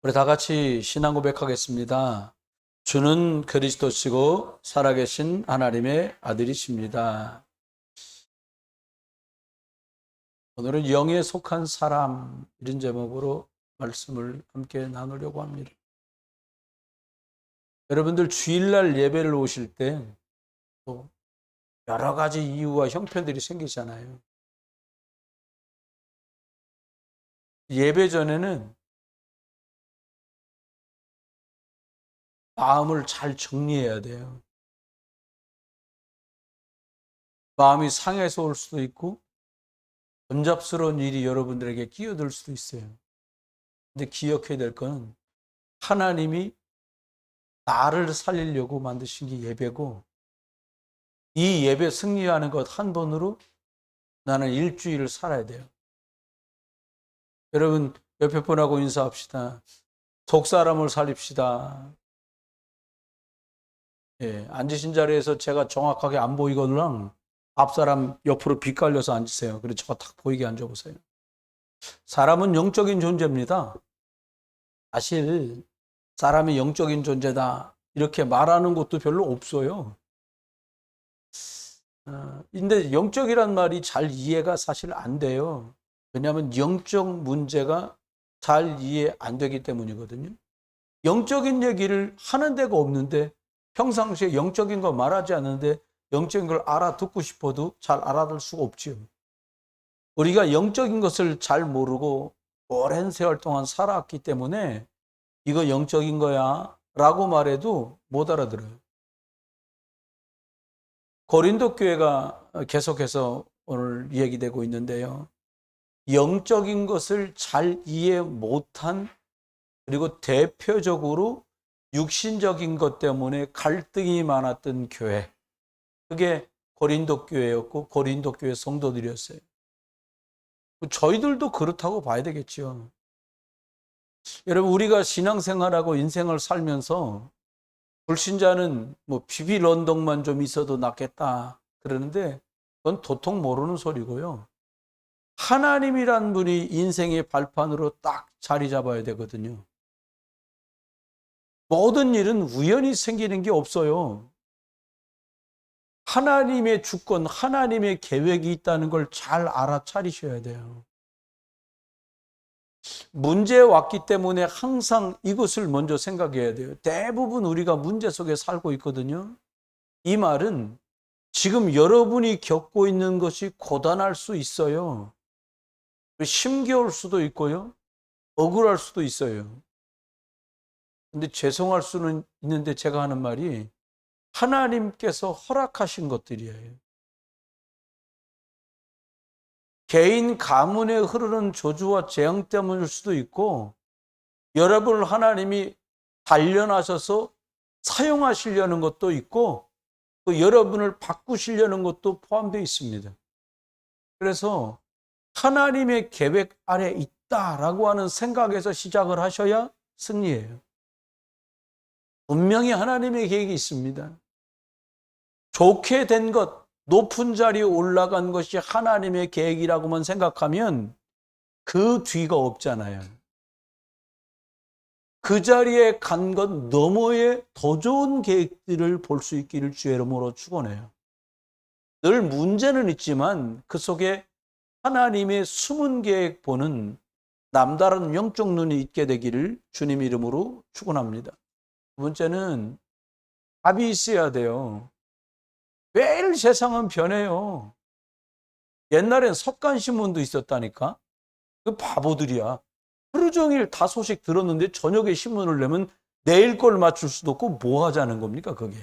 우리 다 같이 신앙 고백하겠습니다. 주는 그리스도시고 살아계신 하나님의 아들이십니다. 오늘은 영에 속한 사람 이런 제목으로 말씀을 함께 나누려고 합니다. 여러분들 주일날 예배를 오실 때 또 여러 가지 이유와 형편들이 생기잖아요. 예배 전에는 마음을 잘 정리해야 돼요. 마음이 상해서 올 수도 있고 번잡스러운 일이 여러분들에게 끼어들 수도 있어요. 근데 기억해야 될 건 하나님이 나를 살리려고 만드신 게 예배고, 이 예배 승리하는 것 한 번으로 나는 일주일을 살아야 돼요. 여러분 옆에 분하고 인사합시다. 속 사람을 살립시다. 예, 앉으신 자리에서 제가 정확하게 안 보이거나 앞 사람 옆으로 빗갈려서 앉으세요. 그리고 저가 딱 보이게 앉아보세요. 사람은 영적인 존재입니다. 사실 사람이 영적인 존재다 이렇게 말하는 것도 별로 없어요. 근데 영적이란 말이 잘 이해가 사실 안 돼요. 왜냐하면 영적 문제가 잘 이해 안 되기 때문이거든요. 영적인 얘기를 하는 데가 없는데, 평상시에 영적인 거 말하지 않는데 영적인 걸 알아듣고 싶어도 잘 알아들 수가 없지요. 우리가 영적인 것을 잘 모르고 오랜 세월 동안 살아왔기 때문에 이거 영적인 거야 라고 말해도 못 알아들어요. 고린도 교회가 계속해서 오늘 얘기되고 있는데요. 영적인 것을 잘 이해 못한, 그리고 대표적으로 육신적인 것 때문에 갈등이 많았던 교회, 그게 고린도 교회였고 고린도 교회 성도들이었어요. 저희들도 그렇다고 봐야 되겠죠. 여러분, 우리가 신앙생활하고 인생을 살면서 불신자는 뭐 비빌 언덕만 좀 있어도 낫겠다 그러는데, 그건 도통 모르는 소리고요. 하나님이란 분이 인생의 발판으로 딱 자리 잡아야 되거든요. 모든 일은 우연히 생기는 게 없어요. 하나님의 주권, 하나님의 계획이 있다는 걸 잘 알아차리셔야 돼요. 문제 왔기 때문에 항상 이것을 먼저 생각해야 돼요. 대부분 우리가 문제 속에 살고 있거든요. 이 말은 지금 여러분이 겪고 있는 것이 고단할 수 있어요. 힘겨울 수도 있고요. 억울할 수도 있어요. 근데 죄송할 수는 있는데 제가 하는 말이 하나님께서 허락하신 것들이에요. 개인 가문에 흐르는 저주와 재앙 때문일 수도 있고, 여러분을 하나님이 단련하셔서 사용하시려는 것도 있고, 또 여러분을 바꾸시려는 것도 포함되어 있습니다. 그래서 하나님의 계획 아래 있다라고 하는 생각에서 시작을 하셔야 승리예요. 분명히 하나님의 계획이 있습니다. 좋게 된 것, 높은 자리에 올라간 것이 하나님의 계획이라고만 생각하면 그 뒤가 없잖아요. 그 자리에 간 것 너머에 더 좋은 계획들을 볼 수 있기를 주의 이름으로 축원해요. 늘 문제는 있지만 그 속에 하나님의 숨은 계획 보는 남다른 영적 눈이 있게 되기를 주님 이름으로 축원합니다. 두 번째는 답이 있어야 돼요. 매일 세상은 변해요. 옛날엔 석간신문도 있었다니까. 그 바보들이야. 하루 종일 다 소식 들었는데 저녁에 신문을 내면 내일 걸 맞출 수도 없고 뭐 하자는 겁니까 그게.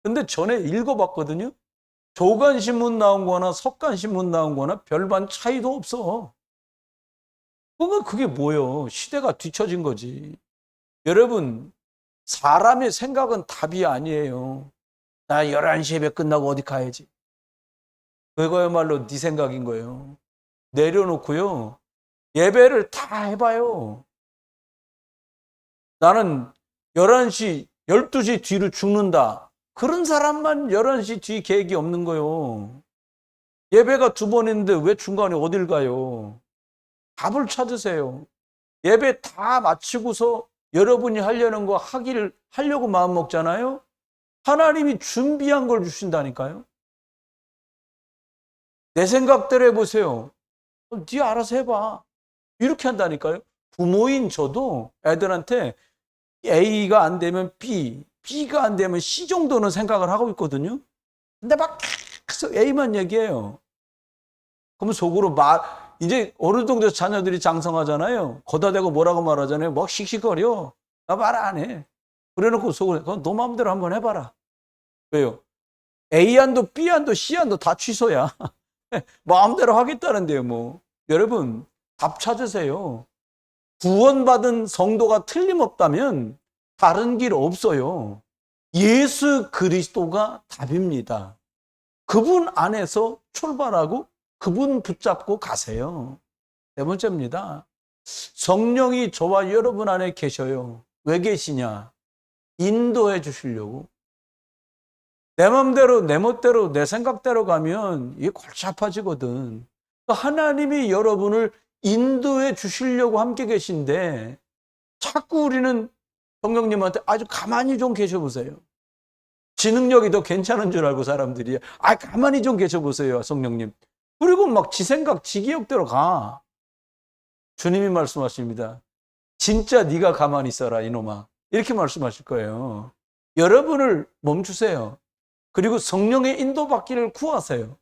근데 전에 읽어봤거든요. 조간신문 나온 거나 석간신문 나온 거나 별반 차이도 없어. 그러니까 그게 뭐예요? 시대가 뒤처진 거지. 여러분, 사람의 생각은 답이 아니에요. 나 11시 예배 끝나고 어디 가야지. 그거야말로 네 생각인 거예요. 내려놓고요. 예배를 다 해봐요. 나는 11시, 12시 뒤로 죽는다. 그런 사람만 11시 뒤 계획이 없는 거예요. 예배가 두 번 했는데 왜 중간에 어딜 가요? 답을 찾으세요. 예배 다 마치고서 여러분이 하려는 거 하려고 마음 먹잖아요. 하나님이 준비한 걸 주신다니까요. 내 생각대로 해보세요. 네 알아서 해봐. 이렇게 한다니까요. 부모인 저도 애들한테 A가 안 되면 B, B가 안 되면 C 정도는 생각을 하고 있거든요. 근데 막 계속 A만 얘기해요. 그러면 속으로 이제 어느 정도 자녀들이 장성하잖아요. 거다 대고 뭐라고 말하잖아요. 막 씩씩거려. 나 말 안 해. 그래놓고 속으로 그럼 너 마음대로 한번 해봐라. 왜요? A안도 B안도 C안도 다 취소야. 마음대로 하겠다는데요, 뭐. 여러분, 답 찾으세요. 구원받은 성도가 틀림없다면 다른 길 없어요. 예수 그리스도가 답입니다. 그분 안에서 출발하고 그분 붙잡고 가세요. 네 번째입니다. 성령이 저와 여러분 안에 계셔요. 왜 계시냐? 인도해 주시려고. 내 맘대로, 내 멋대로, 내 생각대로 가면 이게 골치 아파지거든. 하나님이 여러분을 인도해 주시려고 함께 계신데 자꾸 우리는 성령님한테 아주 가만히 좀 계셔보세요. 지능력이 더 괜찮은 줄 알고 사람들이 가만히 좀 계셔보세요, 성령님. 그리고 막 지 생각, 지 기억대로 가. 주님이 말씀하십니다. 진짜 네가 가만히 있어라, 이놈아. 이렇게 말씀하실 거예요. 여러분을 멈추세요. 그리고 성령의 인도받기를 구하세요.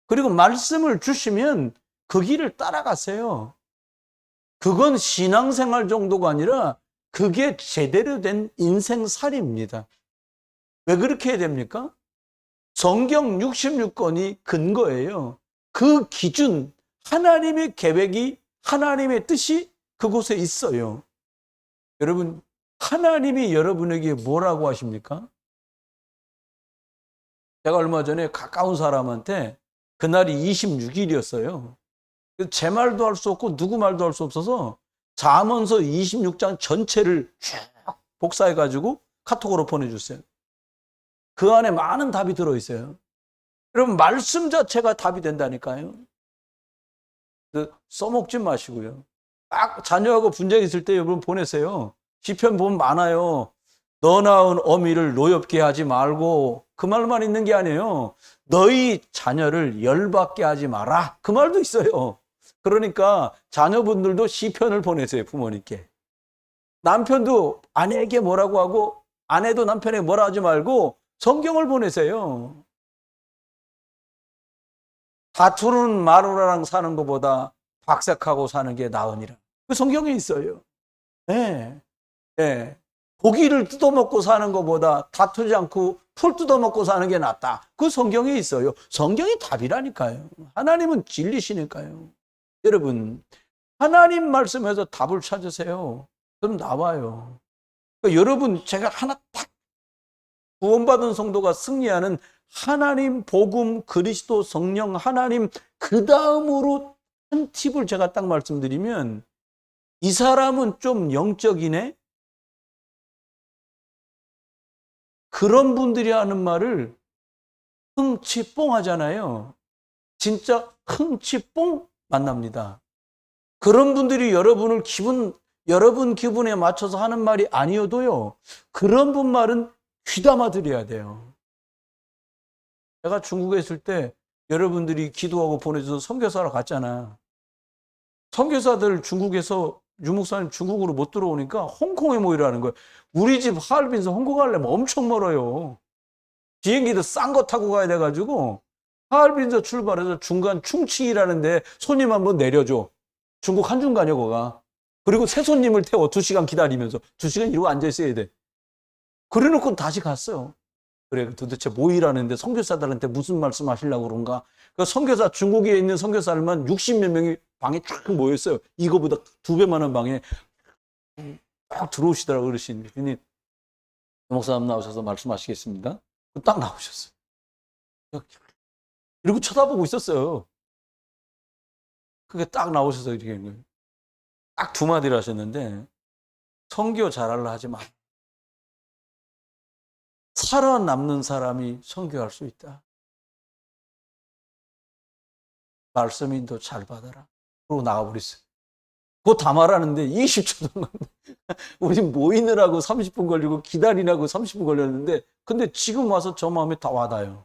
그리고 말씀을 주시면 그 길을 따라가세요. 그건 신앙생활 정도가 아니라 그게 제대로 된 인생살이입니다. 왜 그렇게 해야 됩니까? 성경 66권이 근거예요. 그 기준, 하나님의 계획이, 하나님의 뜻이 그곳에 있어요. 여러분, 하나님이 여러분에게 뭐라고 하십니까? 제가 얼마 전에 가까운 사람한테 그날이 26일이었어요. 제 말도 할 수 없고 누구 말도 할 수 없어서 잠언서 26장 전체를 쭉 복사해가지고 카톡으로 보내줬어요. 그 안에 많은 답이 들어있어요. 여러분, 말씀 자체가 답이 된다니까요. 써먹지 마시고요. 막 자녀하고 분쟁이 있을 때 여러분 보내세요. 시편 보면 많아요. 너 낳은 어미를 노엽게 하지 말고, 그 말만 있는 게 아니에요. 너희 자녀를 열받게 하지 마라. 그 말도 있어요. 그러니까 자녀분들도 시편을 보내세요, 부모님께. 남편도 아내에게 뭐라고 하고 아내도 남편에게 뭐라 하지 말고 성경을 보내세요. 다투는 마누라랑 사는 것보다 박색하고 사는 게 나으니라. 그 성경에 있어요. 네. 네. 고기를 뜯어먹고 사는 것보다 다투지 않고 풀 뜯어먹고 사는 게 낫다. 그 성경에 있어요. 성경이 답이라니까요. 하나님은 진리시니까요. 여러분, 하나님 말씀에서 답을 찾으세요. 그럼 나와요. 그러니까 여러분, 제가 하나 딱 구원받은 성도가 승리하는 하나님, 복음, 그리스도, 성령, 하나님, 그 다음으로 한 팁을 제가 딱 말씀드리면, 이 사람은 좀 영적이네? 그런 분들이 하는 말을 흥치뽕 하잖아요. 진짜 흥치뽕 만납니다. 그런 분들이 여러분 기분에 맞춰서 하는 말이 아니어도요, 그런 분 말은 귀담아 드려야 돼요. 제가 중국에 있을 때 여러분들이 기도하고 보내줘서 선교사로 갔잖아. 선교사들 중국에서 유목사님 중국으로 못 들어오니까 홍콩에 모이라는 거예요. 우리 집 하얼빈에서 홍콩 가려면 엄청 멀어요. 비행기도 싼 거 타고 가야 돼가지고 하얼빈에서 출발해서 중간 충칭이라는 데 손님 한번 내려줘. 중국 한중간이요, 거가. 그리고 새 손님을 태워 2시간 기다리면서 2시간 이러고 앉아있어야 돼. 그래 놓고 다시 갔어요. 그래, 도대체 뭐 일하는데 선교사들한테 무슨 말씀 하시려고 그런가? 그 선교사, 중국에 있는 선교사들만 60몇 명이 방에 쫙 모였어요. 이거보다 2배 많은 방에 딱 들어오시더라고요, 그러시니. 목사님 나오셔서 말씀하시겠습니다. 딱 나오셨어요. 이러고 쳐다보고 있었어요. 그게 딱 나오셔서 이렇게 딱 2마디를 하셨는데, 선교 잘하려 하지 마. 살아남는 사람이 선교할 수 있다. 말씀 인도 잘 받아라. 그러고 나가버렸어요. 그거 다 말하는데 20초 동안 우리 모이느라고 30분 걸리고 기다리라고 30분 걸렸는데 근데 지금 와서 저 마음에 다 와닿아요.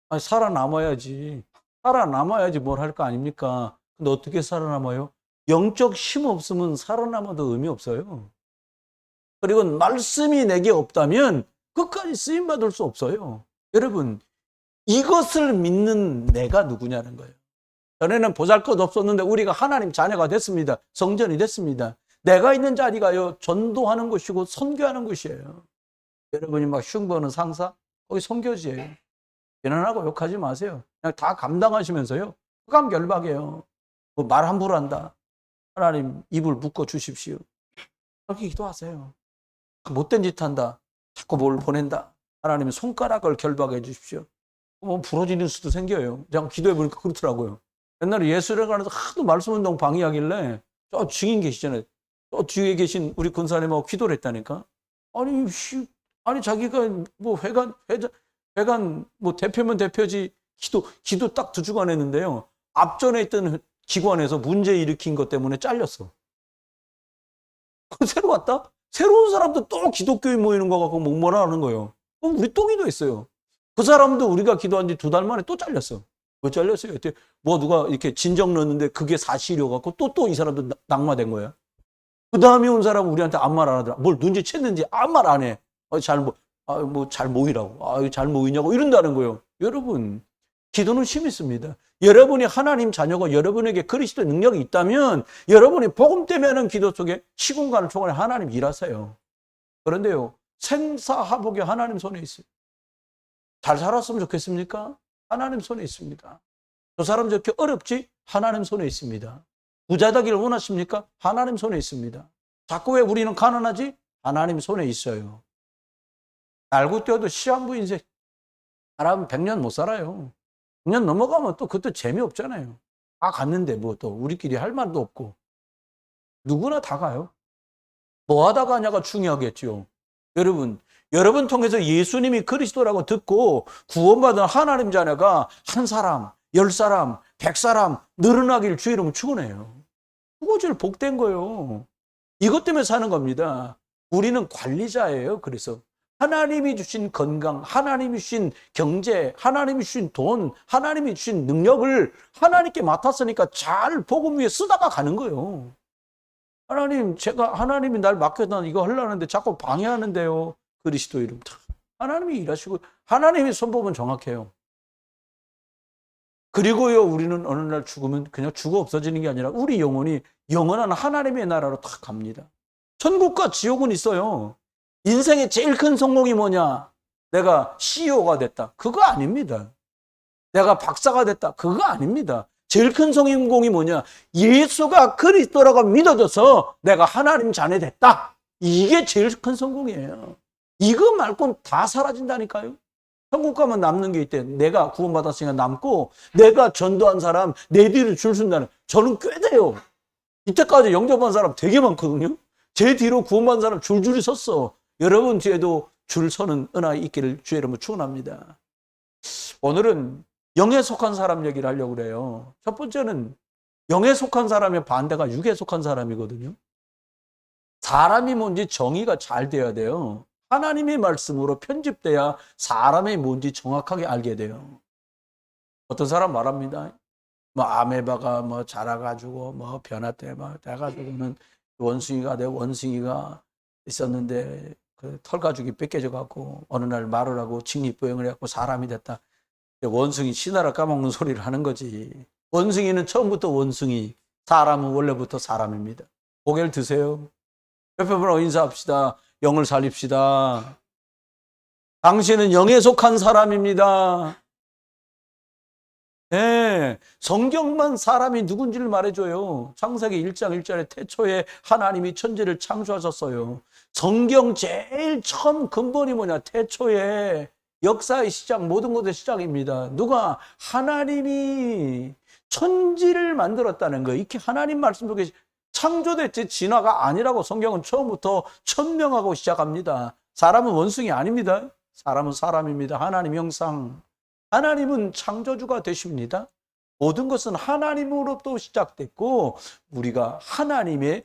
아니, 살아남아야지. 살아남아야지 뭘 할 거 아닙니까? 근데 어떻게 살아남아요? 영적 힘 없으면 살아남아도 의미 없어요. 그리고 말씀이 내게 없다면 끝까지 쓰임받을 수 없어요. 여러분, 이것을 믿는 내가 누구냐는 거예요. 전에는 보잘것 없었는데 우리가 하나님 자녀가 됐습니다. 성전이 됐습니다. 내가 있는 자리가요, 전도하는 곳이고 선교하는 곳이에요. 여러분이 막 흉보는 상사, 거기 선교지예요. 비난하고 욕하지 마세요. 그냥 다 감당하시면서요, 흑암결박이에요. 뭐 말 함부로 한다. 하나님 입을 묶어 주십시오. 그렇게 기도하세요. 못된 짓 한다. 자꾸 뭘 보낸다. 하나님 손가락을 결박해 주십시오. 뭐 부러지는 수도 생겨요. 제가 기도해 보니까 그렇더라고요. 옛날에 예수회관에서 하도 말씀운동 방해하길래 저 증인 계시잖아요. 저 뒤에 계신 우리 군사님하고 기도를 했다니까. 아니 자기가 뭐 회관 뭐 대표면 대표지 기도 딱 2주간 했는데요. 앞전에 있던 기관에서 문제 일으킨 것 때문에 잘렸어. 새로 왔다? 새로운 사람도 또 기독교에 모이는 거 갖고 뭐라 하는 거예요. 그럼 우리 또 기도했어요. 그 사람도 우리가 기도한 지 2달 만에 또 잘렸어. 왜 잘렸어요? 뭐 누가 이렇게 진정 넣었는데 그게 사실이어갖고 또 이 사람도 낙마된 거야. 그 다음에 온 사람은 우리한테 아무 말 안 하더라. 뭘 눈치챘는지 아무 말 안 해. 잘 모이라고. 잘 모이냐고 이런다는 거예요. 여러분, 기도는 힘이 있습니다. 여러분이 하나님 자녀가 여러분에게 그리스도의 능력이 있다면 여러분이 복음 때문에 하는 기도 속에 시공간을 초월해 하나님 일하세요. 그런데요, 생사하복이 하나님 손에 있어요. 잘 살았으면 좋겠습니까? 하나님 손에 있습니다. 저 사람 저렇게 어렵지? 하나님 손에 있습니다. 부자 되기를 원하십니까? 하나님 손에 있습니다. 자꾸 왜 우리는 가난하지? 하나님 손에 있어요. 날고 뛰어도 시한부 인생. 사람은 100년 못 살아요. 100년 넘어가면 또 그것도 재미없잖아요. 다 갔는데 뭐 또 우리끼리 할 말도 없고. 누구나 다 가요. 뭐 하다 가냐가 중요하겠죠. 여러분 통해서 예수님이 그리스도라고 듣고 구원받은 하나님 자녀가 1사람, 10사람, 100사람 늘어나길 주의 이름으로 축원해요. 그거질 복된 거예요. 이것 때문에 사는 겁니다. 우리는 관리자예요. 그래서 하나님이 주신 건강, 하나님이 주신 경제, 하나님이 주신 돈, 하나님이 주신 능력을 하나님께 맡았으니까 잘 복음 위에 쓰다가 가는 거예요. 하나님이 날 맡겨다 이거 하려는데 자꾸 방해하는데요. 그리스도 이름. 하나님이 일하시고, 하나님이 손법은 정확해요. 그리고요, 우리는 어느 날 죽으면 그냥 죽어 없어지는 게 아니라 우리 영혼이 영원한 하나님의 나라로 딱 갑니다. 천국과 지옥은 있어요. 인생의 제일 큰 성공이 뭐냐? 내가 CEO가 됐다. 그거 아닙니다. 내가 박사가 됐다. 그거 아닙니다. 제일 큰 성공이 뭐냐? 예수가 그리스도라고 믿어져서 내가 하나님 자녀 됐다. 이게 제일 큰 성공이에요. 이거 말고는 다 사라진다니까요. 천국 가면 남는 게 있대. 내가 구원받았으니까 남고 내가 전도한 사람 내 뒤를 줄 선다는. 저는 꽤 돼요. 이때까지 영접한 사람 되게 많거든요. 제 뒤로 구원받은 사람 줄줄이 섰어. 여러분 뒤에도 줄 서는 은혜 있기를 주의 이름으로 축원합니다. 오늘은 영에 속한 사람 얘기를 하려고 그래요. 첫 번째는 영에 속한 사람의 반대가 육에 속한 사람이거든요. 사람이 뭔지 정의가 잘 돼야 돼요. 하나님의 말씀으로 편집돼야 사람이 뭔지 정확하게 알게 돼요. 어떤 사람 말합니다. 뭐 아메바가 뭐 자라가지고 뭐 변화돼 막 돼가지고는 원숭이가 되고 원숭이가 있었는데 그 털가죽이 뺏겨져 갖고 어느 날 말을 하고 직립보행을 해갖고 사람이 됐다. 원숭이 신하라 까먹는 소리를 하는 거지. 원숭이는 처음부터 원숭이, 사람은 원래부터 사람입니다. 고개를 드세요. 옆에 분하고 인사합시다. 영을 살립시다. 당신은 영에 속한 사람입니다. 네, 성경만 사람이 누군지를 말해줘요. 창세기 1장 1절에 태초에 하나님이 천지를 창조하셨어요. 성경 제일 처음 근본이 뭐냐? 태초에 역사의 시작, 모든 것의 시작입니다. 누가? 하나님이 천지를 만들었다는 거예요. 이렇게 하나님 말씀 속에 창조됐지 진화가 아니라고 성경은 처음부터 천명하고 시작합니다. 사람은 원숭이 아닙니다. 사람은 사람입니다. 하나님 형상. 하나님은 창조주가 되십니다. 모든 것은 하나님으로부터 시작됐고 우리가 하나님의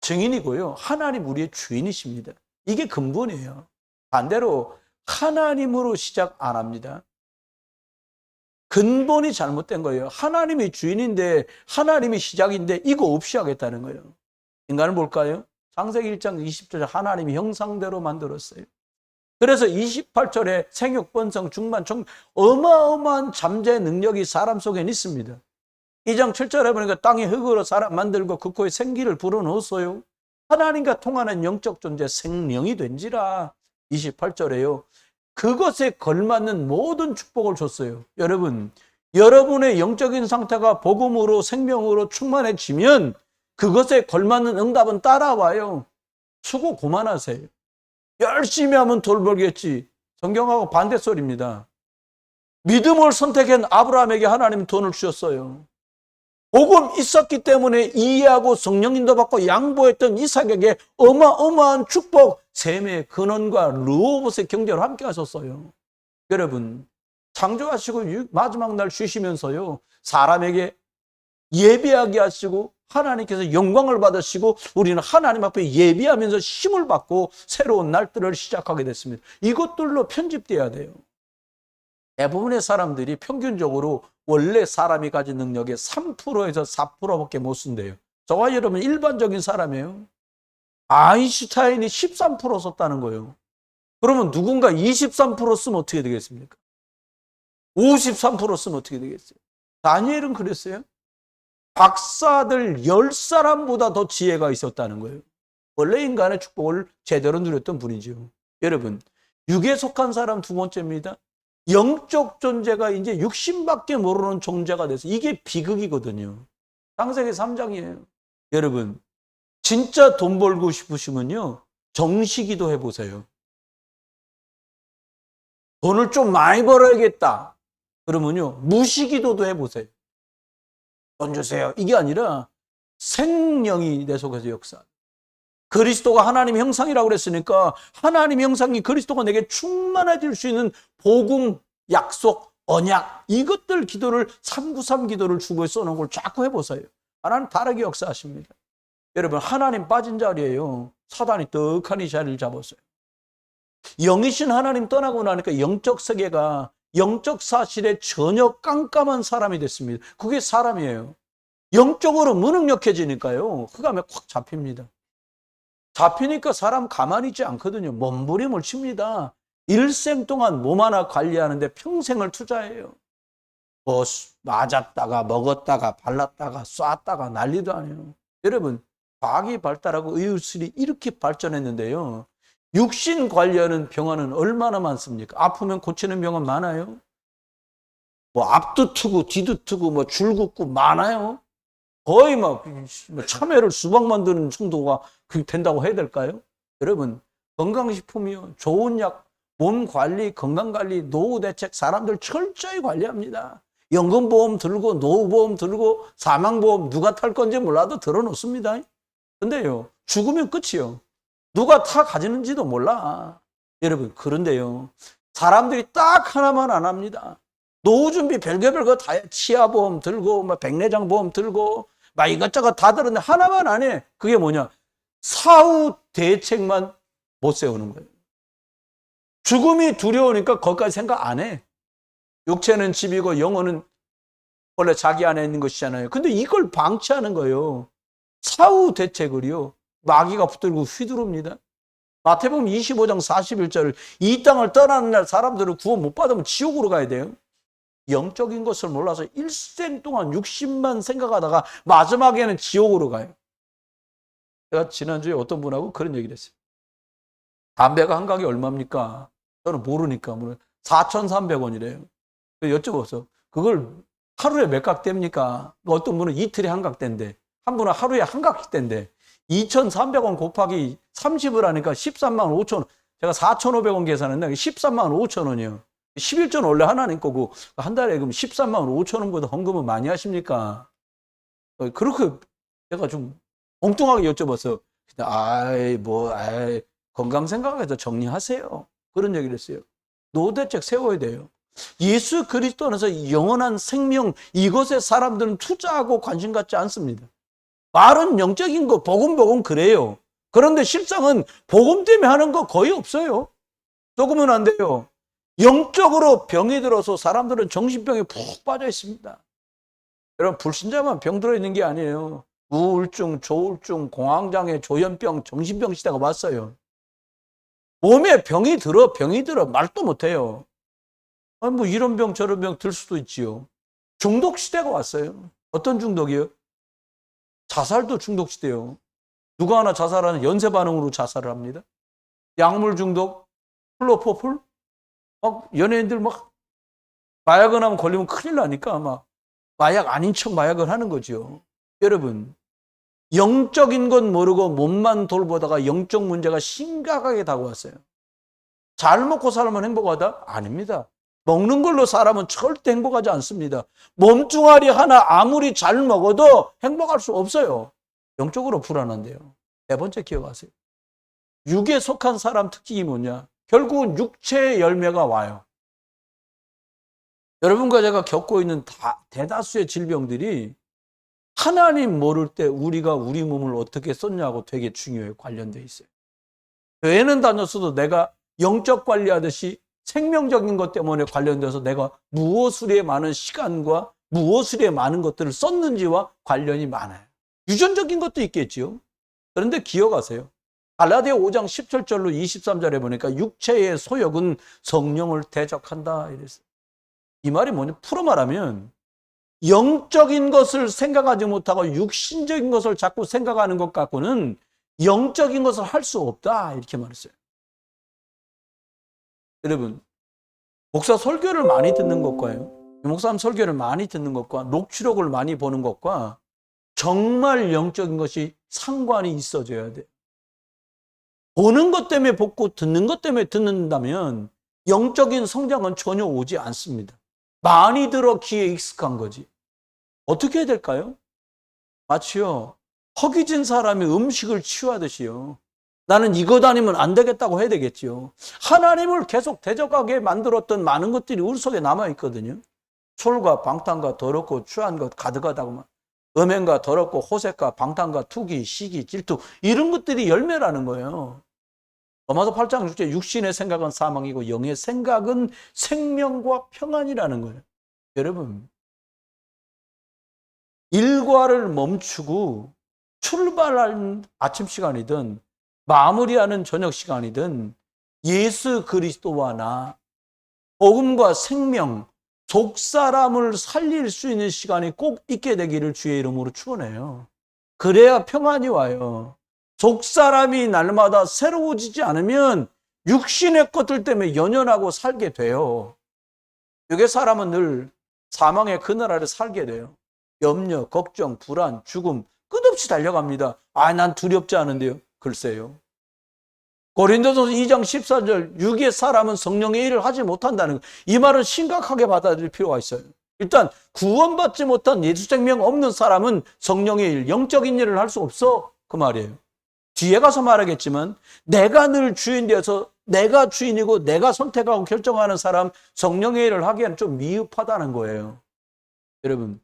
증인이고요. 하나님 우리의 주인이십니다. 이게 근본이에요. 반대로 하나님으로 시작 안 합니다. 근본이 잘못된 거예요. 하나님이 주인인데 하나님이 시작인데 이거 없이 하겠다는 거예요. 인간을 볼까요? 창세기 1장 20절 하나님이 형상대로 만들었어요. 그래서 28절에 생육, 번성, 충만, 어마어마한 잠재 능력이 사람 속에 있습니다. 2장 7절에 보니까 땅에 흙으로 사람 만들고 그 코에 생기를 불어넣었어요. 하나님과 통하는 영적 존재 생명이 된지라 28절에요. 그것에 걸맞는 모든 축복을 줬어요. 여러분, 여러분의 영적인 상태가 복음으로 생명으로 충만해지면 그것에 걸맞는 응답은 따라와요. 수고 그만하세요. 열심히 하면 돈 벌겠지. 성경하고 반대소리입니다. 믿음을 선택한 아브라함에게 하나님 돈을 주셨어요. 복음 있었기 때문에 이해하고 성령 인도받고 양보했던 이삭에게 어마어마한 축복, 셈의 근원과 르호봇의 경제를 함께 하셨어요. 여러분, 창조하시고 마지막 날 쉬시면서요, 사람에게 예배하게 하시고 하나님께서 영광을 받으시고 우리는 하나님 앞에 예배하면서 힘을 받고 새로운 날들을 시작하게 됐습니다. 이것들로 편집돼야 돼요. 대부분의 사람들이 평균적으로 원래 사람이 가진 능력의 3%에서 4%밖에 못 쓴대요. 저와 여러분 일반적인 사람이에요. 아인슈타인이 13% 썼다는 거예요. 그러면 누군가 23% 쓰면 어떻게 되겠습니까? 53% 쓰면 어떻게 되겠어요? 다니엘은 그랬어요. 박사들 10사람보다 더 지혜가 있었다는 거예요. 원래 인간의 축복을 제대로 누렸던 분이죠. 여러분, 육에 속한 사람 두 번째입니다. 영적 존재가 이제 육신밖에 모르는 존재가 돼서 이게 비극이거든요. 창세기 3장이에요. 여러분, 진짜 돈 벌고 싶으시면요, 정시기도 해보세요. 돈을 좀 많이 벌어야겠다. 그러면요, 무시기도도 해보세요. 돈 주세요. 이게 아니라 생명이 내 속에서 역사. 그리스도가 하나님 형상이라고 그랬으니까 하나님 형상이 그리스도가 내게 충만해질 수 있는 복음, 약속, 언약 이것들 기도를 393 기도를 주보에 써놓은 걸 자꾸 해보세요. 하나님 다르게 역사하십니다. 여러분, 하나님 빠진 자리에요, 사단이 떡하니 자리를 잡았어요. 영이신 하나님 떠나고 나니까 영적 세계가 영적 사실에 전혀 깜깜한 사람이 됐습니다. 그게 사람이에요. 영적으로 무능력해지니까요, 흑암에 콱 잡힙니다. 잡히니까 사람 가만히 있지 않거든요. 몸부림을 칩니다. 일생 동안 몸 하나 관리하는데 평생을 투자해요. 뭐 맞았다가 먹었다가 발랐다가 쐈다가 난리도 아니에요. 여러분, 과학이 발달하고 의술이 이렇게 발전했는데요, 육신 관리하는 병원은 얼마나 많습니까? 아프면 고치는 병원 많아요. 뭐 앞도 트고 뒤도 트고 뭐 줄긋고 많아요. 거의 막 참외를 수박 만드는 정도가 된다고 해야 될까요? 여러분, 건강식품이요, 좋은 약, 몸 관리, 건강 관리, 노후 대책 사람들 철저히 관리합니다. 연금보험 들고 노후보험 들고 사망보험 누가 탈 건지 몰라도 들어놓습니다. 근데요, 죽으면 끝이요. 누가 타 가지는지도 몰라. 여러분, 그런데요, 사람들이 딱 하나만 안 합니다. 노후 준비 별개별 거 다 치아보험 들고 막 백내장보험 들고 막 이것저것 다 들었는데 하나만 안 해. 그게 뭐냐? 사후 대책만 못 세우는 거예요. 죽음이 두려우니까 거기까지 생각 안 해. 육체는 집이고 영혼은 원래 자기 안에 있는 것이잖아요. 근데 이걸 방치하는 거예요. 사후 대책을요, 마귀가 붙들고 휘두릅니다. 마태복음 25장 41절, 이 땅을 떠나는 날 사람들을 구원 못 받으면 지옥으로 가야 돼요. 영적인 것을 몰라서 일생 동안 육신만 생각하다가 마지막에는 지옥으로 가요. 제가 지난주에 어떤 분하고 그런 얘기를 했어요. 담배가 한 각이 얼마입니까? 저는 모르니까 4,300원이래요. 여쭤봤어. 그걸 하루에 몇 각 뗍니까? 어떤 분은 이틀에 한 각 뗀대. 한 분은 하루에 한 각씩 뗀대. 2,300원 곱하기 30을 하니까 13만 5천 원. 제가 4,500원 계산했는데 13만 5천 원이요. 11전 원래 하나님 거고 한 달에 그럼 13만 5천 원보다 헌금을 많이 하십니까? 그렇게 제가 좀 엉뚱하게 여쭤봤어요. 건강 생각해서 정리하세요. 그런 얘기를 했어요. 노후 대책 세워야 돼요. 예수 그리스도 안에서 영원한 생명, 이것에 사람들은 투자하고 관심 갖지 않습니다. 말은 영적인 거 복음 그래요. 그런데 실상은 복음 때문에 하는 거 거의 없어요. 조금은 안 돼요. 영적으로 병이 들어서 사람들은 정신병에 푹 빠져 있습니다. 여러분, 불신자만 병 들어 있는 게 아니에요. 우울증, 조울증, 공황장애, 조현병, 정신병 시대가 왔어요. 몸에 병이 들어 말도 못해요. 아니, 뭐 이런 병 저런 병 들 수도 있지요. 중독 시대가 왔어요. 어떤 중독이요? 자살도 중독 시대요. 누가 하나 자살하는 연쇄 반응으로 자살을 합니다. 약물 중독, 플로포풀, 막 연예인들 막 마약을 하면 걸리면 큰일 나니까 막 마약 아닌 척 마약을 하는 거죠. 여러분, 영적인 건 모르고 몸만 돌보다가 영적 문제가 심각하게 다가왔어요. 잘 먹고 살면 행복하다? 아닙니다. 먹는 걸로 사람은 절대 행복하지 않습니다. 몸뚱아리 하나 아무리 잘 먹어도 행복할 수 없어요. 영적으로 불안한데요. 네 번째 기억하세요. 육에 속한 사람 특징이 뭐냐? 결국은 육체의 열매가 와요. 여러분과 제가 겪고 있는 대다수의 질병들이 하나님 모를 때 우리가 우리 몸을 어떻게 썼냐고 되게 중요해요. 관련되어 있어요. 교회는 다녔어도 내가 영적 관리하듯이 생명적인 것 때문에 관련돼서 내가 무엇을 해 많은 시간과 무엇을 해 많은 것들을 썼는지와 관련이 많아요. 유전적인 것도 있겠지요. 그런데 기억하세요. 갈라디아 5장 17절로 23절에 보니까 육체의 소욕은 성령을 대적한다 이랬어요. 이 말이 뭐냐? 풀어 말하면 영적인 것을 생각하지 못하고 육신적인 것을 자꾸 생각하는 것 갖고는 영적인 것을 할 수 없다 이렇게 말했어요. 여러분, 목사 설교를 많이 듣는 것과요, 목사님 설교를 많이 듣는 것과 녹취록을 많이 보는 것과 정말 영적인 것이 상관이 있어져야 돼요. 보는 것 때문에 보고 듣는 것 때문에 듣는다면 영적인 성장은 전혀 오지 않습니다. 많이 들어 귀에 익숙한 거지. 어떻게 해야 될까요? 마치요, 허기진 사람이 음식을 취하듯이요. 나는 이거 다니면 안 되겠다고 해야 되겠지요. 하나님을 계속 대적하게 만들었던 많은 것들이 우리 속에 남아있거든요. 솔과 방탕과 더럽고 추한 것 가득하다고만. 음행과 더럽고 호색과 방탕과 투기, 시기, 질투 이런 것들이 열매라는 거예요. 로마서 8장 6절 육신의 생각은 사망이고 영의 생각은 생명과 평안이라는 거예요. 여러분, 일과를 멈추고 출발하는 아침 시간이든 마무리하는 저녁 시간이든 예수 그리스도와 나, 복음과 생명, 속사람을 살릴 수 있는 시간이 꼭 있게 되기를 주의 이름으로 축원해요. 그래야 평안이 와요. 속사람이 날마다 새로워지지 않으면 육신의 것들 때문에 연연하고 살게 돼요. 육의 사람은 늘 사망의 그늘 아래 살게 돼요. 염려, 걱정, 불안, 죽음 끝없이 달려갑니다. 난 두렵지 않은데요. 글쎄요. 고린도전서 2장 14절 육의 사람은 성령의 일을 하지 못한다는 거. 이 말은 심각하게 받아들일 필요가 있어요. 일단 구원받지 못한 예수 생명 없는 사람은 성령의 일, 영적인 일을 할 수 없어. 그 말이에요. 뒤에 가서 말하겠지만 내가 늘 주인 되어서 내가 주인이고 내가 선택하고 결정하는 사람 성령의 일을 하기에는 좀 미흡하다는 거예요. 여러분,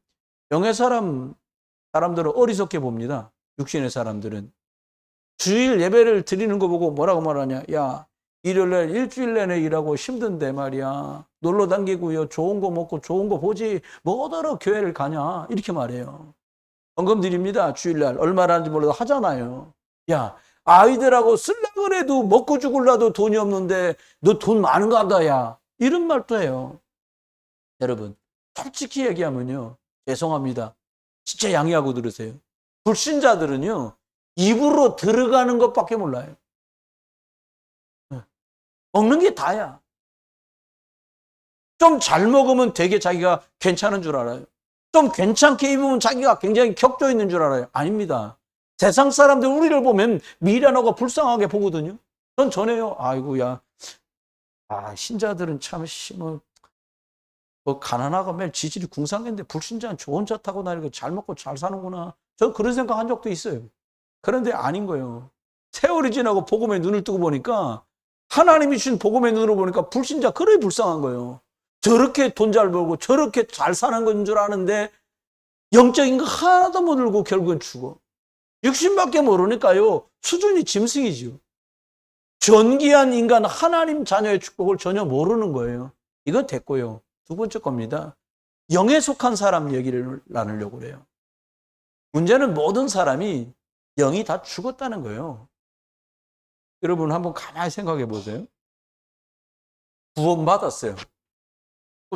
영의 사람들은 어리석게 봅니다. 육신의 사람들은. 주일 예배를 드리는 거 보고 뭐라고 말하냐? 야, 일요일날 일주일 내내 일하고 힘든데 말이야. 놀러 다니고요. 좋은 거 먹고 좋은 거 보지. 뭐하러 교회를 가냐? 이렇게 말해요. 헌금 드립니다. 주일날. 얼마라는지 몰라도 하잖아요. 야, 아이들하고 쓰려고 해도 먹고 죽을라도 돈이 없는데 너 돈 많은가 보다 야. 이런 말도 해요. 여러분, 솔직히 얘기하면요. 죄송합니다. 진짜 양해하고 들으세요. 불신자들은요. 입으로 들어가는 것밖에 몰라요. 먹는 게 다야. 좀 잘 먹으면 되게 자기가 괜찮은 줄 알아요. 좀 괜찮게 입으면 자기가 굉장히 격조 있는 줄 알아요. 아닙니다. 세상 사람들 우리를 보면 미련하고 불쌍하게 보거든요. 전 전해요. 아이고야. 신자들은 참 뭐 가난하고 매일 지질이 궁상인데 불신자는 좋은 차 타고 다니고 잘 먹고 잘 사는구나. 저 그런 생각 한 적도 있어요. 그런데 아닌 거예요. 세월이 지나고 복음의 눈을 뜨고 보니까 하나님이 주신 복음의 눈으로 보니까 불신자 그래 불쌍한 거예요. 저렇게 돈 잘 벌고 저렇게 잘 사는 건 줄 아는데 영적인 거 하나도 못 알고 결국은 죽어. 육신밖에 모르니까요. 수준이 짐승이죠. 존귀한 인간 하나님 자녀의 축복을 전혀 모르는 거예요. 이건 됐고요. 두 번째 겁니다. 영에 속한 사람 얘기를 나누려고 그래요. 문제는 모든 사람이 영이 다 죽었다는 거예요. 여러분 한번 가만히 생각해 보세요. 구원받았어요.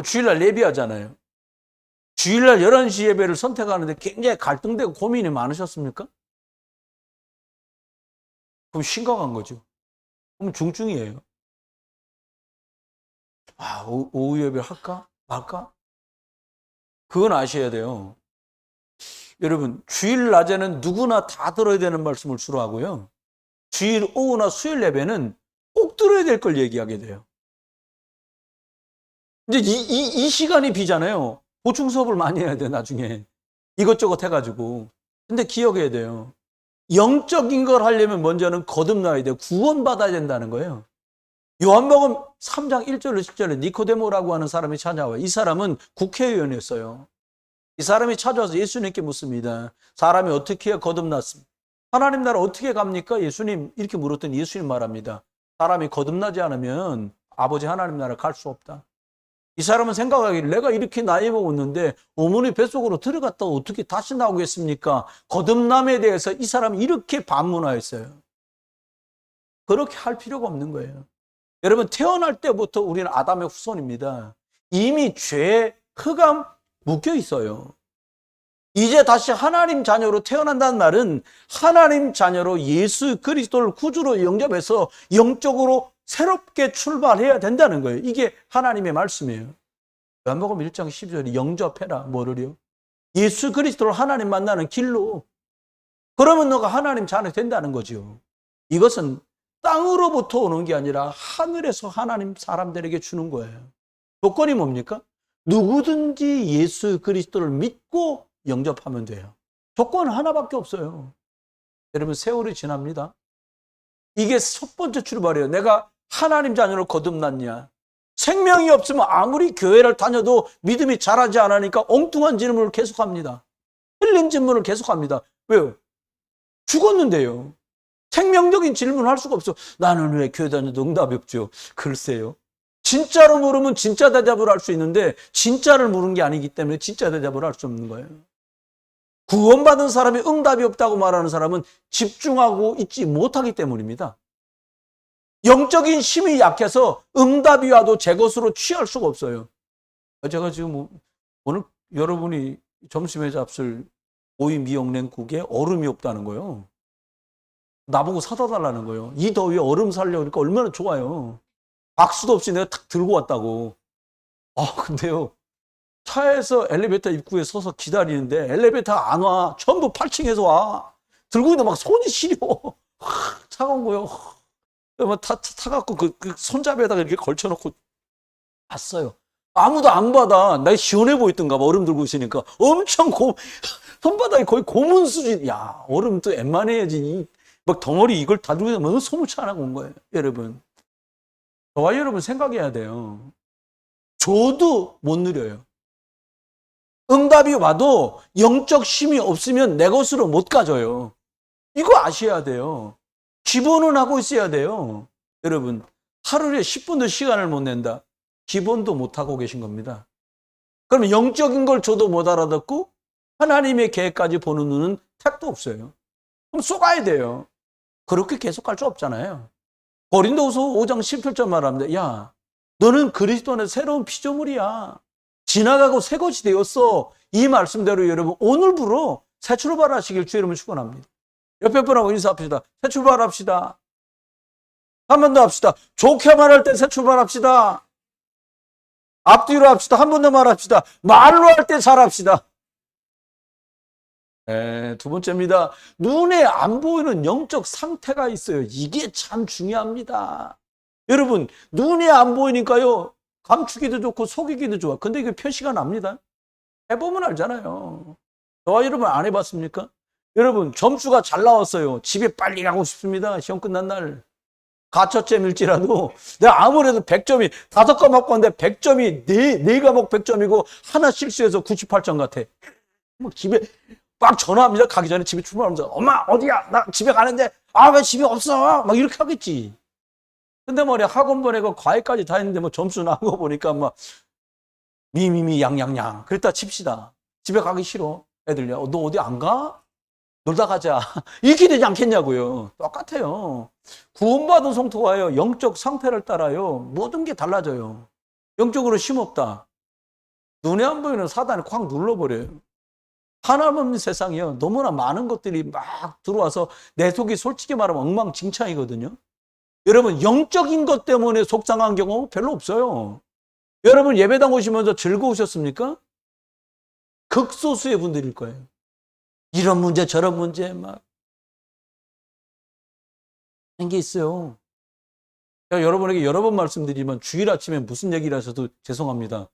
주일날 예배하잖아요. 주일날 11시 예배를 선택하는데 굉장히 갈등되고 고민이 많으셨습니까? 그럼 심각한 거죠. 그럼 중증이에요. 오후 예배를 할까? 말까? 그건 아셔야 돼요. 여러분, 주일 낮에는 누구나 다 들어야 되는 말씀을 주로 하고요. 주일 오후나 수요일 예배는 꼭 들어야 될 걸 얘기하게 돼요. 이제 이 시간이 비잖아요. 보충 수업을 많이 해야 돼, 나중에. 이것저것 해가지고. 근데 기억해야 돼요. 영적인 걸 하려면 먼저는 거듭나야 돼요. 구원받아야 된다는 거예요. 요한복음 3장 1절로 10절에 니코데모라고 하는 사람이 찾아와요. 이 사람은 국회의원이었어요. 이 사람이 찾아와서 예수님께 묻습니다. 사람이 어떻게 해야 거듭났습니까? 하나님 나라 어떻게 갑니까? 예수님 이렇게 물었더니 예수님 말합니다. 사람이 거듭나지 않으면 아버지 하나님 나라 갈 수 없다. 이 사람은 생각하기를 내가 이렇게 나이 먹었는데 어머니 뱃속으로 들어갔다가 어떻게 다시 나오겠습니까? 거듭남에 대해서 이 사람이 이렇게 반문하였어요. 그렇게 할 필요가 없는 거예요. 여러분 태어날 때부터 우리는 아담의 후손입니다. 이미 죄의 흑암 묶여 있어요. 이제 다시 하나님 자녀로 태어난다는 말은 하나님 자녀로 예수 그리스도를 구주로 영접해서 영적으로 새롭게 출발해야 된다는 거예요. 이게 하나님의 말씀이에요. 요한복음 1장 12절에 영접해라. 뭐를요? 예수 그리스도를 하나님 만나는 길로. 그러면 너가 하나님 자녀 된다는 거죠. 이것은 땅으로부터 오는 게 아니라 하늘에서 하나님 사람들에게 주는 거예요. 조건이 뭡니까? 누구든지 예수 그리스도를 믿고 영접하면 돼요. 조건은 하나밖에 없어요. 여러분 세월이 지납니다. 이게 첫 번째 출발이에요. 내가 하나님 자녀로 거듭났냐? 생명이 없으면 아무리 교회를 다녀도 믿음이 자라지 않으니까 엉뚱한 질문을 계속합니다. 틀린 질문을 계속합니다. 왜요? 죽었는데요. 생명적인 질문을 할 수가 없어. 나는 왜 교회 다녀도 응답이 없죠? 글쎄요. 진짜로 물으면 진짜 대답을 할 수 있는데 진짜를 물은 게 아니기 때문에 진짜 대답을 할 수 없는 거예요. 구원받은 사람이 응답이 없다고 말하는 사람은 집중하고 있지 못하기 때문입니다. 영적인 힘이 약해서 응답이 와도 제 것으로 취할 수가 없어요. 제가 지금 오늘 여러분이 점심에 잡술 오이 미역냉국에 얼음이 없다는 거예요. 나보고 사다 달라는 거예요. 이 더위에 얼음 사려고 하니까 얼마나 좋아요. 박수도 없이 내가 탁 들고 왔다고. 근데요. 차에서 엘리베이터 입구에 서서 기다리는데 엘리베이터 안 와. 전부 8층에서 와. 들고 있는데 막 손이 시려. 차가운 거요. 막 타갖고 그 손잡이에다가 이렇게 걸쳐놓고 왔어요. 아무도 안 받아. 나 시원해 보이던가 봐. 얼음 들고 있으니까. 엄청 손바닥이 거의 고문 수준. 야, 얼음 또 웬만해야지. 막 덩어리 이걸 다 들고 있으면 소무치 안 하고 온 거예요. 여러분. 저와 여러분 생각해야 돼요. 줘도 못 누려요. 응답이 와도 영적 힘이 없으면 내 것으로 못 가져요. 이거 아셔야 돼요. 기본은 하고 있어야 돼요. 여러분, 하루에 10분도 시간을 못 낸다. 기본도 못 하고 계신 겁니다. 그러면 영적인 걸 줘도 못 알아듣고 하나님의 계획까지 보는 눈은 택도 없어요. 그럼 쏘가야 돼요. 그렇게 계속 갈 수 없잖아요. 고린도후서 5장 17절 말합니다. 야, 너는 그리스도 안에 새로운 피조물이야. 지나가고 새 것이 되었어. 이 말씀대로 여러분 오늘부로 새 출발하시길 주 이름으로 축원합니다. 옆에 분하고 인사합시다. 새 출발합시다. 한 번 더 합시다. 좋게 말할 때 새 출발합시다. 앞뒤로 합시다. 한 번 더 말합시다. 말로 할 때 잘합시다. 두 번째입니다. 눈에 안 보이는 영적 상태가 있어요. 이게 참 중요합니다. 여러분, 눈에 안 보이니까요. 감추기도 좋고 속이기도 좋아. 근데 이게 표시가 납니다. 해보면 알잖아요. 저와 여러분 안 해봤습니까? 여러분 점수가 잘 나왔어요. 집에 빨리 가고 싶습니다. 시험 끝난 날. 가처잼일지라도 내가 아무래도 100점이 5과목 건데 100점이 네 과목 100점이고 하나 실수해서 98점 같아. 뭐 집에 막 전화합니다. 가기 전에 집에 출발하면서 엄마 어디야? 나 집에 가는데 왜 집에 없어? 막 이렇게 하겠지. 근데 말이야 학원 보내고 과외까지 다 했는데 뭐 점수 나온 거 보니까 막 미미미 양양양 그랬다 칩시다. 집에 가기 싫어. 애들야 너 어디 안 가? 놀다 가자. 이렇게 되지 않겠냐고요. 똑같아요. 구원받은 성도가요. 영적 상태를 따라요. 모든 게 달라져요. 영적으로 힘없다. 눈에 안 보이는 사단이 콱 눌러버려요. 하나님 없는 세상이요. 너무나 많은 것들이 막 들어와서 내 속이 솔직히 말하면 엉망진창이거든요. 여러분 영적인 것 때문에 속상한 경우 별로 없어요. 여러분 예배당 오시면서 즐거우셨습니까? 극소수의 분들일 거예요. 이런 문제 저런 문제 막 그런 게 있어요. 제가 여러분에게 여러 번 말씀드리지만 주일 아침에 무슨 얘기를 하셔도 죄송합니다.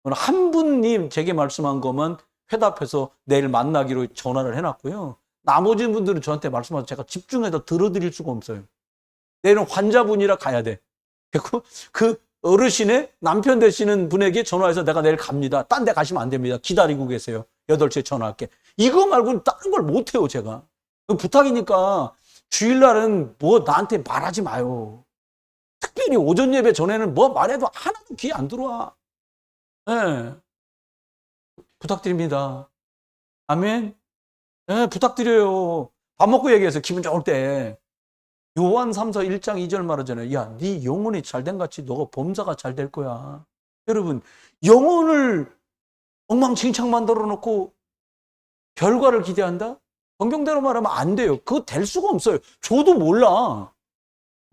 오늘 한 분님 제게 말씀한 것만 회답해서 내일 만나기로 전화를 해놨고요. 나머지 분들은 저한테 말씀하셔서 제가 집중해서 들어드릴 수가 없어요. 내일은 환자분이라 가야 돼. 그리고 그 어르신의 남편 되시는 분에게 전화해서 내가 내일 갑니다. 딴 데 가시면 안 됩니다. 기다리고 계세요. 8시에 전화할게. 이거 말고는 다른 걸 못해요, 제가. 부탁이니까 주일날은 뭐 나한테 말하지 마요. 특별히 오전 예배 전에는 뭐 말해도 하나도 귀에 안 들어와. 네. 부탁드립니다. 아멘. 네, 부탁드려요. 밥 먹고 얘기해서 기분 좋을 때. 요한 3서 1장 2절 말하잖아요. 야, 네 영혼이 잘된 같이 너가 범사가 잘 될 거야. 여러분, 영혼을 엉망진창 만들어 놓고 결과를 기대한다? 성경대로 말하면 안 돼요. 그거 될 수가 없어요. 저도 몰라.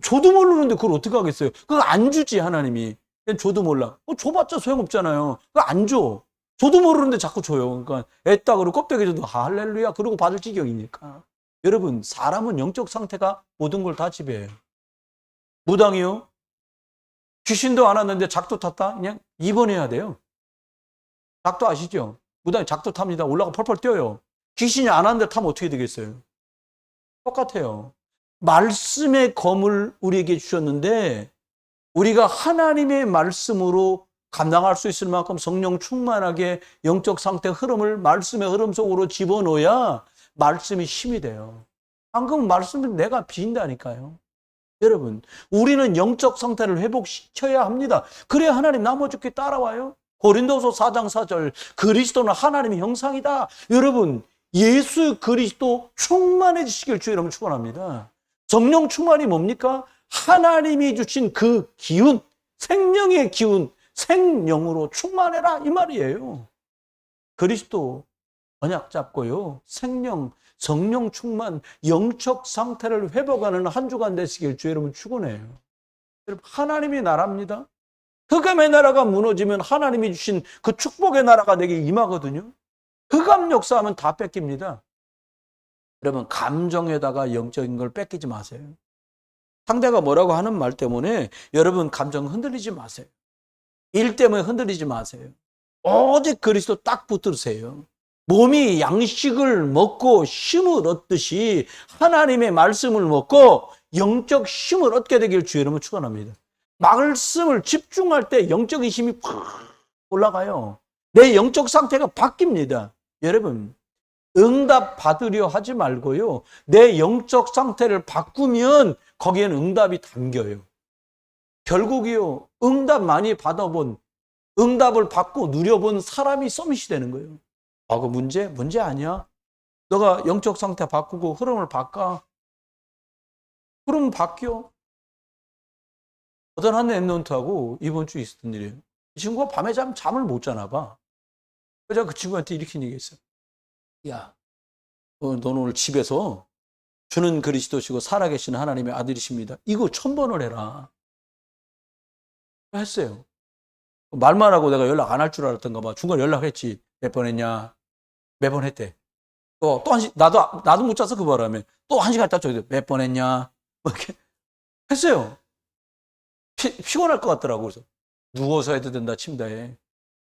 저도 모르는데 그걸 어떻게 하겠어요? 그거 안 주지, 하나님이. 저도 몰라. 줘봤자 소용없잖아요. 그거 안 줘. 저도 모르는데 자꾸 줘요. 그러니까 애따 그러고 껍데기 줘도 할렐루야 그러고 받을 지경이니까. 여러분 사람은 영적 상태가 모든 걸 다 지배해요. 무당이요? 귀신도 안 왔는데 작도 탔다? 그냥 입원해야 돼요. 작도 아시죠? 무당이 작도 탑니다. 올라가 펄펄 뛰어요. 귀신이 안 왔는데 타면 어떻게 되겠어요? 똑같아요. 말씀의 검을 우리에게 주셨는데 우리가 하나님의 말씀으로 감당할 수 있을 만큼 성령 충만하게 영적 상태 흐름을 말씀의 흐름 속으로 집어넣어야 말씀이 힘이 돼요. 안 그러면 말씀은 내가 빈다니까요. 여러분, 우리는 영적 상태를 회복시켜야 합니다. 그래야 하나님 나머지 게 따라와요. 고린도서 4장 4절 그리스도는 하나님의 형상이다. 여러분, 예수 그리스도 충만해지시길 주의 이름으로 축원합니다. 성령 충만이 뭡니까? 하나님이 주신 그 기운, 생명의 기운, 생명으로 충만해라 이 말이에요. 그리스도 언약 잡고요. 생명, 성령 충만, 영적 상태를 회복하는 한 주간 되시길 주의 이름으로 축원해요. 여러분, 하나님의 나라입니다. 흑암의 나라가 무너지면 하나님이 주신 그 축복의 나라가 내게 임하거든요. 흑암 역사하면 다 뺏깁니다. 여러분, 감정에다가 영적인 걸 뺏기지 마세요. 상대가 뭐라고 하는 말 때문에 여러분 감정 흔들리지 마세요. 일 때문에 흔들리지 마세요. 오직 그리스도 딱 붙들으세요. 몸이 양식을 먹고 힘을 얻듯이 하나님의 말씀을 먹고 영적 힘을 얻게 되길 주의 이름으로 축원합니다. 말씀을 집중할 때 영적인 힘이 팍 올라가요. 내 영적 상태가 바뀝니다. 여러분, 응답 받으려 하지 말고요. 내 영적 상태를 바꾸면 거기에는 응답이 담겨요. 결국이요. 응답 많이 받아본, 응답을 받고 누려본 사람이 서밋이 되는 거예요. 그 문제 아니야? 너가 영적 상태 바꾸고 흐름을 바꿔. 흐름 바뀌어. 어떤 한 랩런트하고 이번 주에 있었던 일이에요. 이 친구가 밤에 잠을 못 자나 봐. 그래서 그 친구한테 이렇게 얘기했어요. 야, 너는 오늘 집에서 주는 그리스도시고 살아계시는 하나님의 아들이십니다. 이거 1000번을 해라. 했어요. 말만 하고 내가 연락 안 할 줄 알았던가 봐. 중간에 연락했지. 몇 번 했냐? 매번 했대. 또 나도 못 자서 그 바람에 또 1시간 있다 저기 몇 번 했냐? 뭐 이렇게 했어요. 피곤할 것 같더라고. 그래서 누워서 해도 된다, 침대에.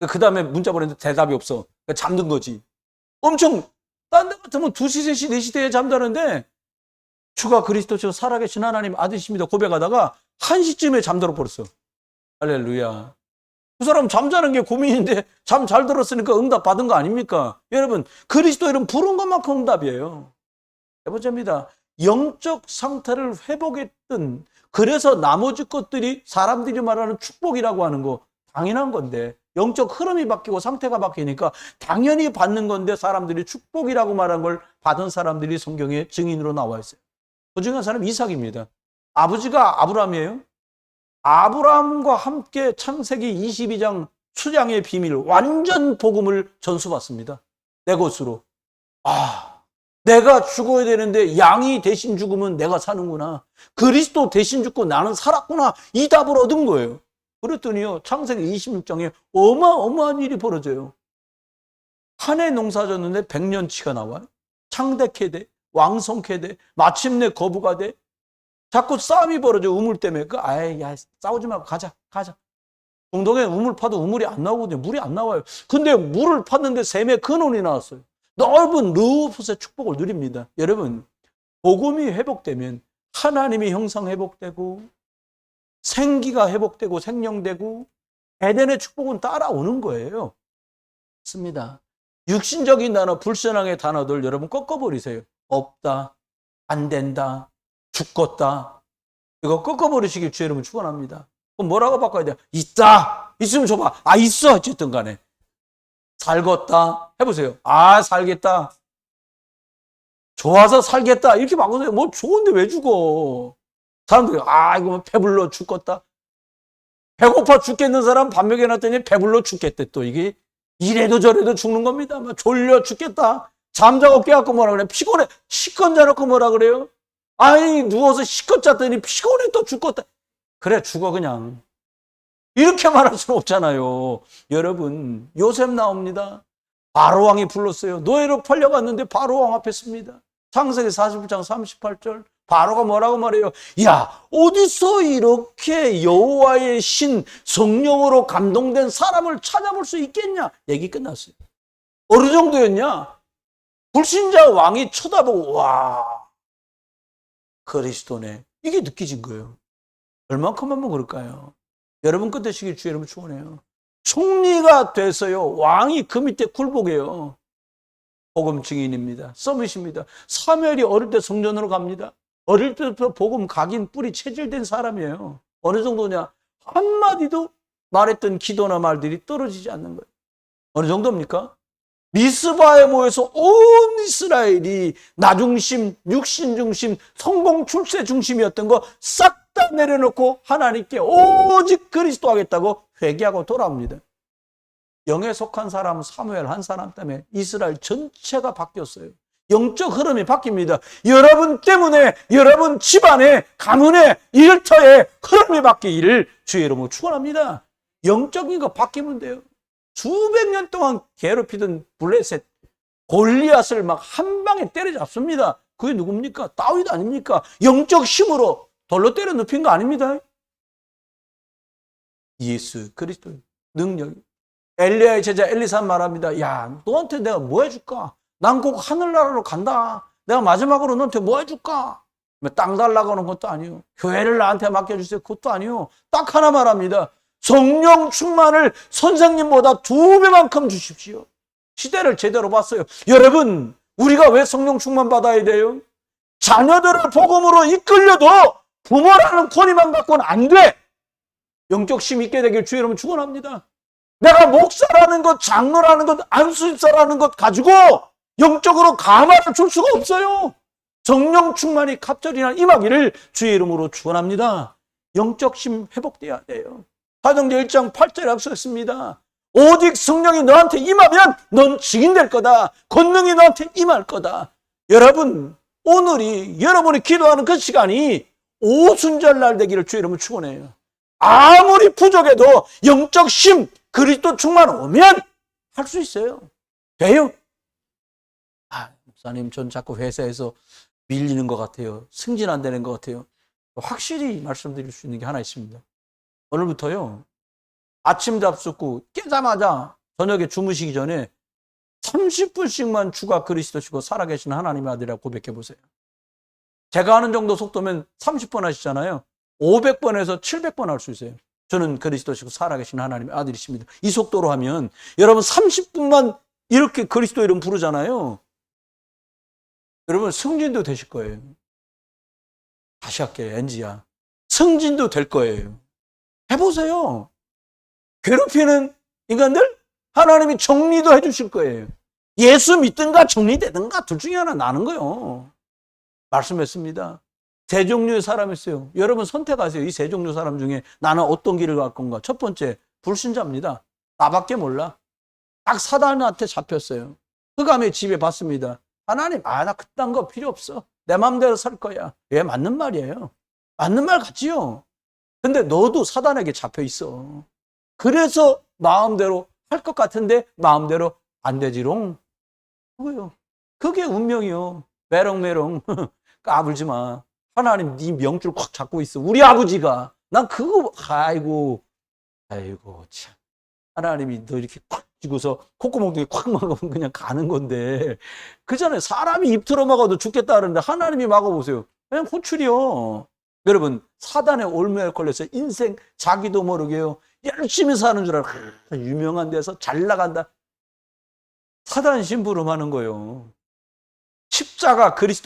그 다음에 문자 보냈는데 대답이 없어. 그러니까 잠든 거지. 엄청, 딴 데 같으면 2시, 3시, 4시 대에 잠자는데 주가 그리스도시고 살아계신 하나님 아들이십니다 고백하다가 1시쯤에 잠들어 버렸어. 할렐루야. 그 사람 잠자는 게 고민인데 잠 잘 들었으니까 응답 받은 거 아닙니까? 여러분, 그리스도 이름 부른 것만큼 응답이에요. 세 번째입니다. 영적 상태를 회복했던, 그래서 나머지 것들이 사람들이 말하는 축복이라고 하는 거 당연한 건데, 영적 흐름이 바뀌고 상태가 바뀌니까 당연히 받는 건데 사람들이 축복이라고 말한 걸 받은 사람들이 성경에 증인으로 나와 있어요. 그 중에 한 사람이 이삭입니다. 아버지가 아브라함이에요. 아브라함과 함께 창세기 22장 수장의 비밀, 완전 복음을 전수받습니다. 내 것으로. 내가 죽어야 되는데 양이 대신 죽으면 내가 사는구나. 그리스도 대신 죽고 나는 살았구나. 이 답을 얻은 거예요. 그랬더니요, 창세기 26장에 어마어마한 일이 벌어져요. 한 해 농사 졌는데 100년치가 나와요. 창대케 돼, 왕성케 돼, 마침내 거부가 돼. 자꾸 싸움이 벌어져, 우물 때문에. 싸우지 말고 가자. 중동에 우물 파도 우물이 안 나오거든요. 물이 안 나와요. 근데 물을 팠는데 샘의 근원이 나왔어요. 넓은 르우풋의 축복을 누립니다. 여러분, 복음이 회복되면 하나님의 형상 회복되고, 생기가 회복되고, 생명되고, 에덴의 축복은 따라오는 거예요. 맞습니다. 육신적인 단어, 불신앙의 단어들 여러분 꺾어버리세요. 없다, 안 된다, 죽겠다. 이거 꺾어버리시길 주의 이름으로 축원합니다. 그럼 뭐라고 바꿔야 돼요? 있다. 있으면 줘봐. 있어. 어쨌든 간에. 살겠다. 해보세요. 살겠다. 좋아서 살겠다. 이렇게 바꾸세요. 뭐 좋은데 왜 죽어? 사람들이, 이거 배불러 죽겠다. 배고파 죽겠는 사람 밥 먹여놨더니 배불러 죽겠대. 또 이게 이래도 저래도 죽는 겁니다. 막 졸려 죽겠다. 잠자고 깨갖고 뭐라 그래? 피곤해. 시컷 자놓고 뭐라 그래요? 누워서 시컷 잤더니 피곤해 또 죽겠다. 그래, 죽어 그냥. 이렇게 말할 수는 없잖아요. 여러분, 요셉 나옵니다. 바로왕이 불렀어요. 노예로 팔려갔는데 바로왕 앞에 씁니다. 창세기 41장 38절. 바로가 뭐라고 말해요? 어디서 이렇게 여호와의 신 성령으로 감동된 사람을 찾아볼 수 있겠냐? 얘기 끝났어요. 어느 정도였냐? 불신자 왕이 쳐다보고, 와, 그리스도네. 이게 느껴진 거예요. 얼만큼 하면 그럴까요? 여러분 끝 되시길 주의 이름으로 축원해요. 총리가 돼서요, 왕이 그 밑에 굴복해요. 복음 증인입니다. 서밋입니다. 사무엘이 어릴 때 성전으로 갑니다. 어릴 때부터 복음 각인 뿌리 체질된 사람이에요. 어느 정도냐? 한마디도 말했던 기도나 말들이 떨어지지 않는 거예요. 어느 정도입니까? 미스바에 모여서 온 이스라엘이 나 중심, 육신 중심, 성공 출세 중심이었던 거 싹 다 내려놓고 하나님께 오직 그리스도 하겠다고 회개하고 돌아옵니다. 영에 속한 사람 사무엘 한 사람 때문에 이스라엘 전체가 바뀌었어요. 영적 흐름이 바뀝니다. 여러분 때문에 여러분 집안에, 가문에, 일터에 흐름이 바뀌기를 주의 이름으로 축원합니다. 영적인 거 바뀌면 돼요. 수백 년 동안 괴롭히던 블레셋 골리앗을 막 한 방에 때려잡습니다. 그게 누굽니까? 다윗 아닙니까? 영적 힘으로 돌로 때려 눕힌 거 아닙니다. 예수 그리스도 능력. 엘리야의 제자 엘리사 말합니다. 너한테 내가 뭐 해줄까? 난 꼭 하늘나라로 간다. 내가 마지막으로 너한테 뭐 해줄까? 땅 달라고 하는 것도 아니요. 교회를 나한테 맡겨주세요. 그것도 아니요. 딱 하나 말합니다. 성령 충만을 선생님보다 2배만큼 주십시오. 시대를 제대로 봤어요. 여러분, 우리가 왜 성령 충만 받아야 돼요? 자녀들을 복음으로 이끌려도 부모라는 권위만 갖고는 안 돼. 영적 힘 있게 되길 주의 이름으로 축원합니다. 내가 목사라는 것, 장로라는 것, 안수집사라는 것 가지고 영적으로 감화를 줄 수가 없어요. 성령 충만이 갑절이나 임하기를 주의 이름으로 축원합니다. 영적 힘 회복돼야 돼요. 사도행전 1장 8절에 약속했습니다. 오직 성령이 너한테 임하면 넌 증인될 거다. 권능이 너한테 임할 거다. 여러분, 오늘이 여러분이 기도하는 그 시간이 오순절날 되기를 주의 이름으로 축원해요. 아무리 부족해도 영적 힘, 그리스도 충만 오면 할 수 있어요. 돼요? 목사님, 전 자꾸 회사에서 밀리는 것 같아요. 승진 안 되는 것 같아요. 확실히 말씀드릴 수 있는 게 하나 있습니다. 오늘부터요, 아침 잡숫고 깨자마자 저녁에 주무시기 전에 30분씩만 주가 그리스도시고 살아계신 하나님의 아들이라고 고백해 보세요. 제가 하는 정도 속도면 30번 하시잖아요. 500번에서 700번 할 수 있어요. 저는 그리스도시고 살아계신 하나님의 아들이십니다. 이 속도로 하면 여러분 30분만 이렇게 그리스도 이름 부르잖아요. 여러분 승진도 되실 거예요. 다시 할게요. 엔지야. 승진도 될 거예요. 해보세요. 괴롭히는 인간들 하나님이 정리도 해주실 거예요. 예수 믿든가 정리되든가 둘 중에 하나 나는 거예요. 말씀했습니다. 세 종류의 사람이 있어요. 여러분 선택하세요. 이 세 종류 사람 중에 나는 어떤 길을 갈 건가. 첫 번째 불신자입니다. 나밖에 몰라. 딱 사단한테 잡혔어요. 흑암의 집에 봤습니다. 하나님, 나 그딴 거 필요 없어. 내 마음대로 살 거야. 예, 맞는 말이에요. 맞는 말 같지요? 근데 너도 사단에게 잡혀 있어. 그래서 마음대로 할 것 같은데 마음대로 안 되지롱. 그거요. 그게 운명이요. 메롱메롱. 까불지 마. 하나님 네 명줄 콱 잡고 있어. 우리 아버지가. 난 그거 아이고 참. 하나님이 너 이렇게 콱 쥐고서 콧구멍에 콱 막으면 그냥 가는 건데 그전에 사람이 입 틀어 막아도 죽겠다 그러는데 하나님이 막아보세요. 그냥 호출이요. 여러분 사단의 올무에 걸려서 인생 자기도 모르게요. 열심히 사는 줄 알고 유명한 데서 잘 나간다. 사단 심부름하는 거예요. 십자가 그리스도